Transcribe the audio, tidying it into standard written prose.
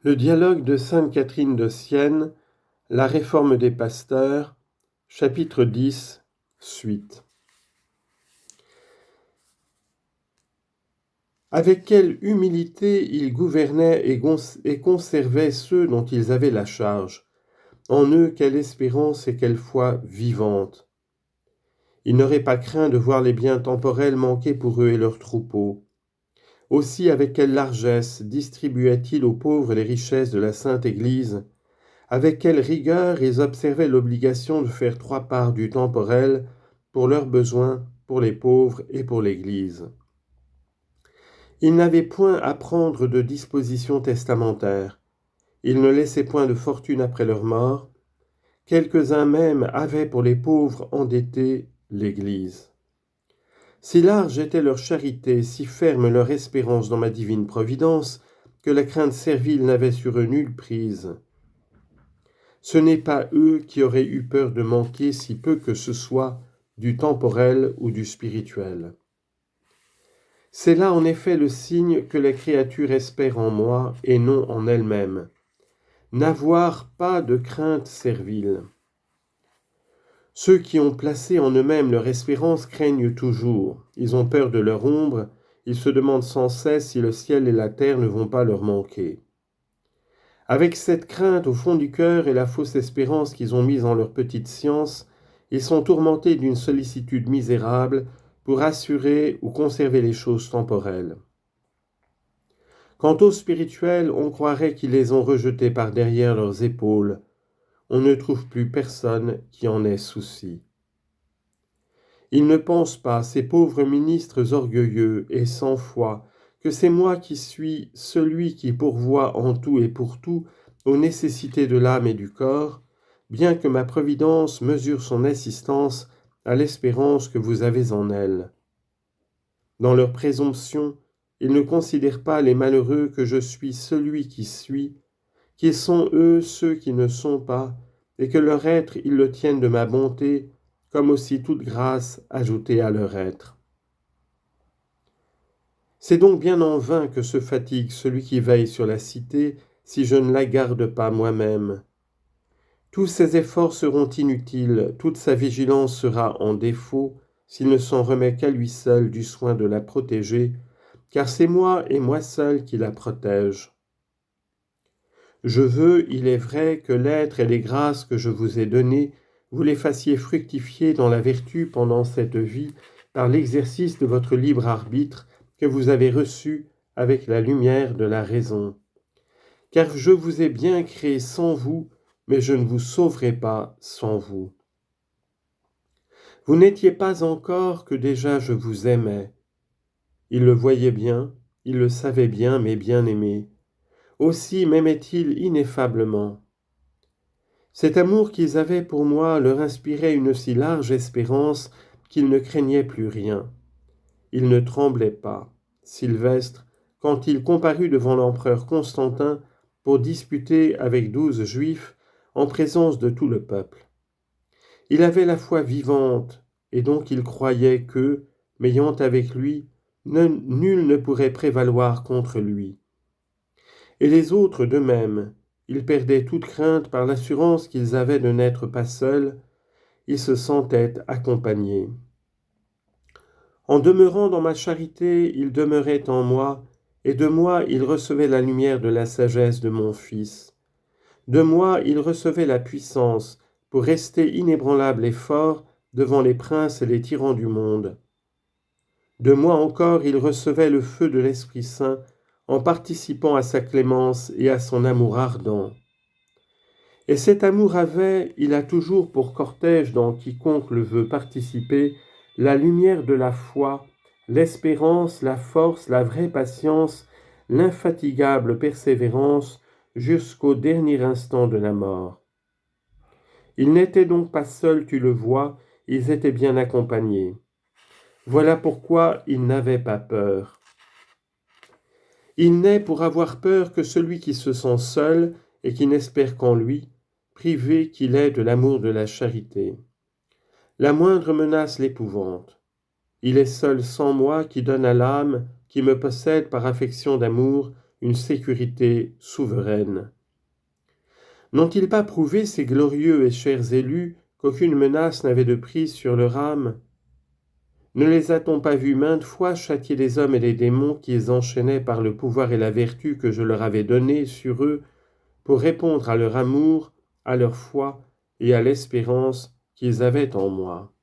Le dialogue de sainte Catherine de Sienne, la réforme des pasteurs, chapitre 10, suite. Avec quelle humilité ils gouvernaient et conservaient ceux dont ils avaient la charge. En eux, quelle espérance et quelle foi vivante. Ils n'auraient pas craint de voir les biens temporels manquer pour eux et leurs troupeaux. Aussi, avec quelle largesse distribuaient-ils aux pauvres les richesses de la Sainte Église. Avec quelle rigueur ils observaient l'obligation de faire 3 parts du temporel pour leurs besoins, pour les pauvres et pour l'Église. Ils n'avaient point à prendre de dispositions testamentaires. Ils ne laissaient point de fortune après leur mort. Quelques-uns même avaient pour les pauvres endettés l'Église. Si large était leur charité, si ferme leur espérance dans ma divine providence, que la crainte servile n'avait sur eux nulle prise. Ce n'est pas eux qui auraient eu peur de manquer si peu que ce soit du temporel ou du spirituel. C'est là en effet le signe que la créature espère en moi et non en elle-même. N'avoir pas de crainte servile. Ceux qui ont placé en eux-mêmes leur espérance craignent toujours. Ils ont peur de leur ombre, ils se demandent sans cesse si le ciel et la terre ne vont pas leur manquer. Avec cette crainte au fond du cœur et la fausse espérance qu'ils ont mise en leur petite science, ils sont tourmentés d'une sollicitude misérable pour assurer ou conserver les choses temporelles. Quant aux spirituels, on croirait qu'ils les ont rejetés par derrière leurs épaules. On ne trouve plus personne qui en ait souci. Ils ne pensent pas, ces pauvres ministres orgueilleux et sans foi, que c'est moi qui suis celui qui pourvoit en tout et pour tout aux nécessités de l'âme et du corps, bien que ma providence mesure son assistance à l'espérance que vous avez en elle. Dans leur présomption, ils ne considèrent pas les malheureux que je suis celui qui suis, qu'ils sont eux ceux qui ne sont pas, et que leur être ils le tiennent de ma bonté, comme aussi toute grâce ajoutée à leur être. C'est donc bien en vain que se fatigue celui qui veille sur la cité, si je ne la garde pas moi-même. Tous ses efforts seront inutiles, toute sa vigilance sera en défaut, s'il ne s'en remet qu'à lui seul du soin de la protéger, car c'est moi et moi seul qui la protège. Je veux, il est vrai, que l'être et les grâces que je vous ai données, vous les fassiez fructifier dans la vertu pendant cette vie, par l'exercice de votre libre arbitre que vous avez reçu avec la lumière de la raison. Car je vous ai bien créé sans vous, mais je ne vous sauverai pas sans vous. Vous n'étiez pas encore que déjà je vous aimais. Il le voyait bien, il le savait bien, mes bien-aimés. Aussi m'aimaient-ils ineffablement. Cet amour qu'ils avaient pour moi leur inspirait une si large espérance qu'ils ne craignaient plus rien. Ils ne tremblaient pas. Sylvestre, quand il comparut devant l'empereur Constantin pour disputer avec 12 Juifs en présence de tout le peuple. Il avait la foi vivante, et donc il croyait que, m'ayant avec lui, nul ne pourrait prévaloir contre lui. Et les autres de même, ils perdaient toute crainte par l'assurance qu'ils avaient de n'être pas seuls, ils se sentaient accompagnés. En demeurant dans ma charité, ils demeuraient en moi, et de moi ils recevaient la lumière de la sagesse de mon Fils. De moi ils recevaient la puissance pour rester inébranlables et forts devant les princes et les tyrans du monde. De moi encore ils recevaient le feu de l'Esprit Saint en participant à sa clémence et à son amour ardent. Et cet amour avait, il a toujours pour cortège dans quiconque le veut participer, la lumière de la foi, l'espérance, la force, la vraie patience, l'infatigable persévérance jusqu'au dernier instant de la mort. Ils n'étaient donc pas seuls, tu le vois, ils étaient bien accompagnés. Voilà pourquoi ils n'avaient pas peur. Il n'est pour avoir peur que celui qui se sent seul et qui n'espère qu'en lui, privé qu'il est de l'amour de la charité. La moindre menace l'épouvante. Il est seul sans moi qui donne à l'âme, qui me possède par affection d'amour, une sécurité souveraine. N'ont-ils pas prouvé, ces glorieux et chers élus, qu'aucune menace n'avait de prise sur leur âme? Ne les a-t-on pas vus maintes fois châtier les hommes et les démons qu'ils enchaînaient par le pouvoir et la vertu que je leur avais donnés sur eux pour répondre à leur amour, à leur foi et à l'espérance qu'ils avaient en moi?